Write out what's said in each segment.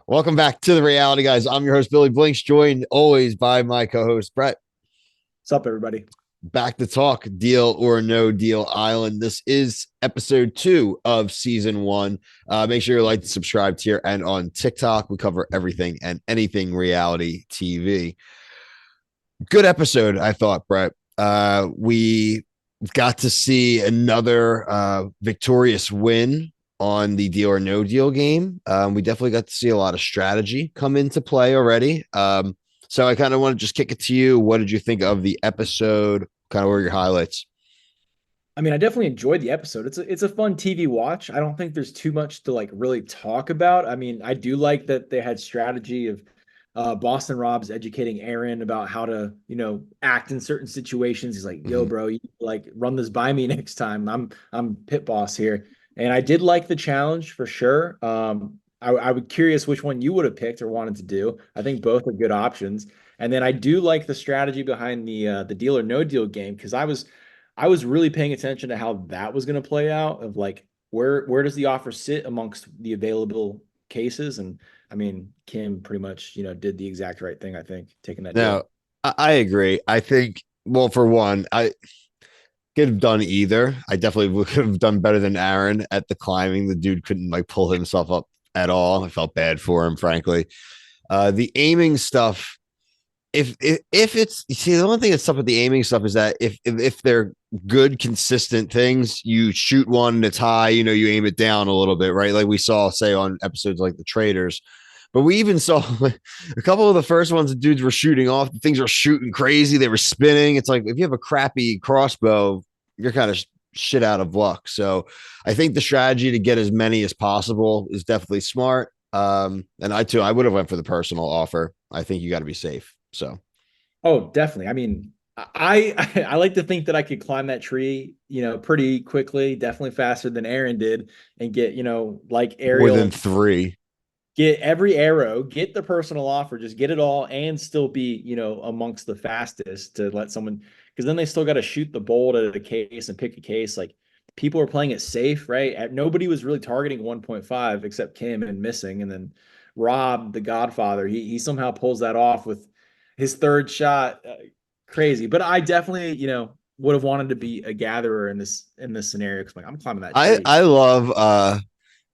Welcome back to the reality, guys. I'm your host, Billy Blinks, joined always by my co-host, Brett. What's up, everybody? Back to talk Deal or No Deal Island. This is episode 2 of season 1. Make sure you like to subscribe here and on TikTok. We cover everything and anything reality TV. Good episode, I thought, Brett. We got to see another victorious win on the Deal or No Deal game. We definitely got to see a lot of strategy come into play already. So I kind of want to just kick it to you. What did you think of the episode? Kind of were your highlights? I mean, I definitely enjoyed the episode. It's a fun TV watch. I don't think there's too much to like really talk about. I mean, I do like that they had strategy of Boston Rob's educating Aaron about how to, act in certain situations. He's like, "Yo, Mhm. bro, you like run this by me next time. I'm pit boss here." And I did like the challenge for sure. I would curious which one you would have picked or wanted to do. I think both are good options. And then I do like the strategy behind the Deal or No Deal game because I was really paying attention to how that was going to play out of like where does the offer sit amongst the available cases. And I mean, Kim pretty much, did the exact right thing, I think, taking that No, deal. I agree. I think, well, for one, I could have done either. I definitely could have done better than Aaron at the climbing. The dude couldn't like pull himself up at all. I felt bad for him, frankly. The aiming stuff, if it's you see, the only thing that's up with the aiming stuff is that if they're good, consistent things, you shoot one and it's high, you aim it down a little bit, right? Like we saw, say, on episodes like the Traders. But we even saw a couple of the first ones the dudes were shooting off, things were shooting crazy, they were spinning. It's like if you have a crappy crossbow, you're kind of shit out of luck. So I think the strategy to get as many as possible is definitely smart. And I would have went for the personal offer. I think you got to be safe. So Oh, definitely. I mean, I like to think that I could climb that tree, pretty quickly, definitely faster than Aaron did, and get, like more than Ariel, three. get every arrow, get the personal offer, just get it all, and still be, amongst the fastest to let someone, because then they still got to shoot the bolt at a case and pick a case. Like people were playing it safe, right? Nobody was really targeting 1.5 except Kim and missing. And then Rob, the Godfather, he somehow pulls that off with his third shot. Crazy. But I definitely, would have wanted to be a gatherer in this scenario because like I'm climbing that I tree. I love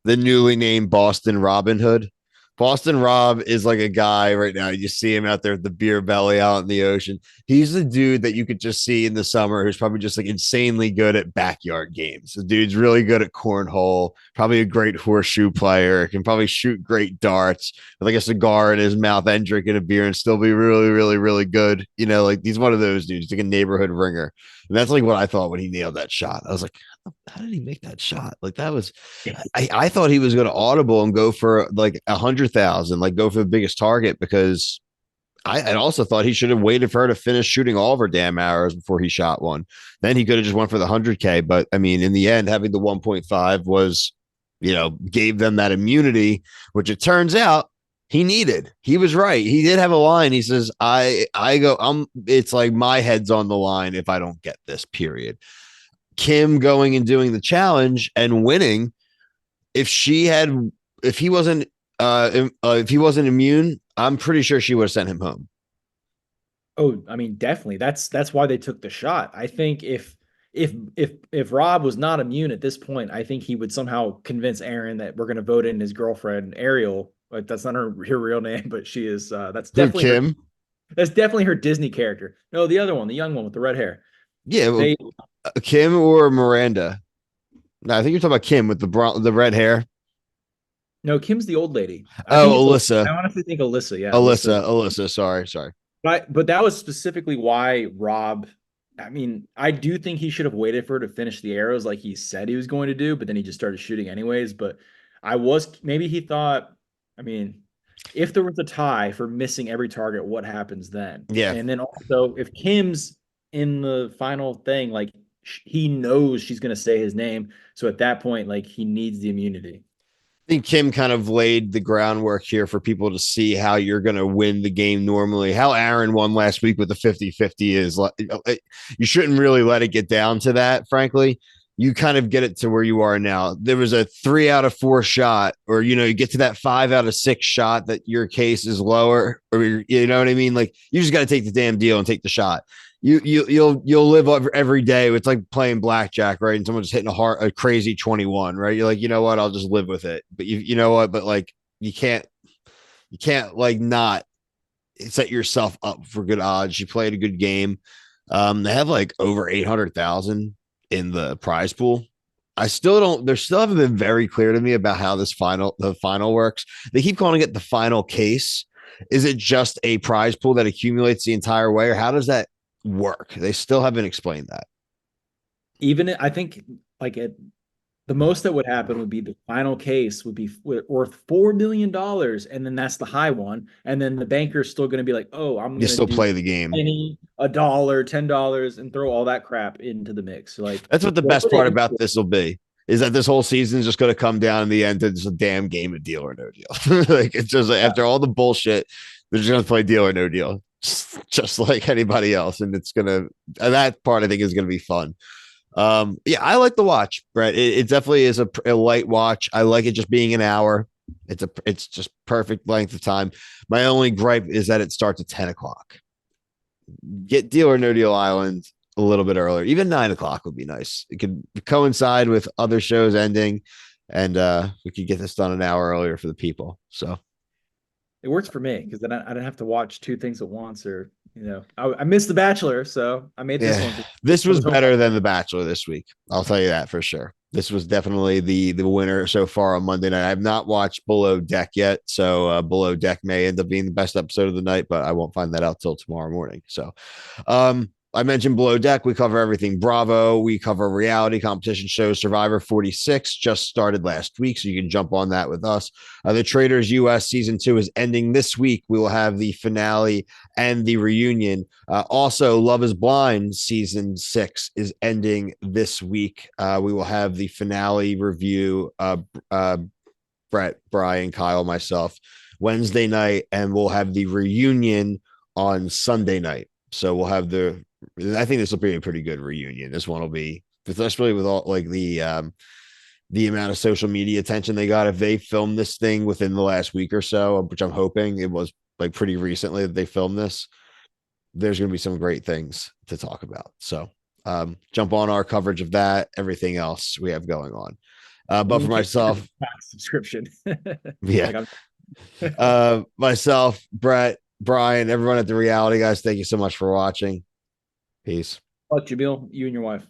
the newly named Boston Robin Hood. Boston Rob is like a guy right now. You see him out there at the beer belly out in the ocean. He's the dude that you could just see in the summer who's probably just like insanely good at backyard games. The dude's really good at cornhole, probably a great horseshoe player, can probably shoot great darts with like a cigar in his mouth and drinking a beer and still be really, really, really good. Like he's one of those dudes, like a neighborhood ringer. And that's like what I thought when he nailed that shot. I was like, how did he make that shot? Like that was I thought he was going to audible and go for like 100,000, like go for the biggest target because I also thought he should have waited for her to finish shooting all of her damn arrows before he shot one. Then he could have just went for the 100K. But I mean, in the end, having the 1.5 was, gave them that immunity, which it turns out he needed. He was right. He did have a line. He says, I go, it's like my head's on the line if I don't get this, period. Kim going and doing the challenge and winning, if she had if he wasn't if he wasn't immune, I'm pretty sure she would have sent him home. Oh, I mean, definitely. That's why they took the shot. I think if Rob was not immune at this point, I think he would somehow convince Aaron that we're going to vote in his girlfriend Ariel. Like that's not her real name, but she is. That's Who, definitely her. Kim? That's definitely her Disney character. No, the other one, the young one with the red hair. Yeah, well, They Kim or Miranda. No, I think you're talking about Kim with the red hair. no, Kim's the old lady. I think Oh, it's. I Alyssa. honestly think Alyssa. Yeah, Alyssa. Alyssa. Sorry. But that was specifically why Rob. I mean, I do think he should have waited for her to finish the arrows like he said he was going to do, but then he just started shooting anyways. But maybe he thought, I mean, if there was a tie for missing every target, what happens then? Yeah, And then also, if Kim's in the final thing, like he knows she's going to say his name. So at that point, like he needs the immunity. I think Kim kind of laid the groundwork here for people to see how you're going to win the game normally. How Aaron won last week with the 50-50 is you shouldn't really let it get down to that, frankly. you kind of get it to where you are now. There was a 3 out of 4 shot, or you get to that 5 out of 6 shot that your case is lower, or you know what I mean. Like you just got to take the damn deal and take the shot. You'll live every day. It's like playing blackjack, right? And someone's hitting a crazy 21, right? You're like, you know what? I'll just live with it. But you know what? But like you can't like not set yourself up for good odds. You played a good game. They have like over 800,000 in the prize pool. I still don't. There still haven't been very clear to me about how the final works. They keep calling it the final case. Is it just a prize pool that accumulates the entire way, or how does that work? They still haven't explained that. Even I think like the most that would happen would be the final case would be worth $4 million, and then that's the high one, and then the banker's still going to be like, oh, I'm You going to still do play the game. a dollar, $10, and throw all that crap into the mix. Like That's what the best part about this will be. Is that this whole season is just going to come down in the end to just a damn game of Deal or No Deal. Like it's just like, after all the bullshit, they're just going to play Deal or No Deal, just like anybody else, and it's gonna. And that part I think is going to be fun. Yeah, I like the watch, Brett. It definitely is a light watch. I like it just being an hour. It's just perfect length of time. My only gripe is that it starts at 10 o'clock. Get Deal or No Deal Island a little bit earlier. Even 9 o'clock would be nice. It could coincide with other shows ending, and we could get this done an hour earlier for the people. So it works for me because then I don't have to watch two things at once, or I missed The Bachelor, so I made this yeah, one. this was better than The Bachelor this week. I'll tell you that for sure. This was definitely the winner so far on Monday night. I have not watched Below Deck yet, so Below Deck may end up being the best episode of the night, but I won't find that out till tomorrow morning. So, I mentioned Below Deck. We cover everything Bravo. We cover reality competition shows. Survivor 46 just started last week, so you can jump on that with us. The Traders US season 2 is ending this week. We will have the finale and the reunion. Also, Love is Blind season 6 is ending this week. We will have the finale review. Brett, Brian, Kyle, myself, Wednesday night, and we'll have the reunion on Sunday night. So we'll have I think this will be a pretty good reunion. This one will be, especially with all like the amount of social media attention they got. If they filmed this thing within the last week or so, which I'm hoping it was like pretty recently that they filmed this, there's going to be some great things to talk about. So jump on our coverage of that, everything else we have going on. But for myself, subscription. Yeah. Myself, Brett, Brian, everyone at the reality guys, thank you so much for watching. Peace. Jamil, you and your wife.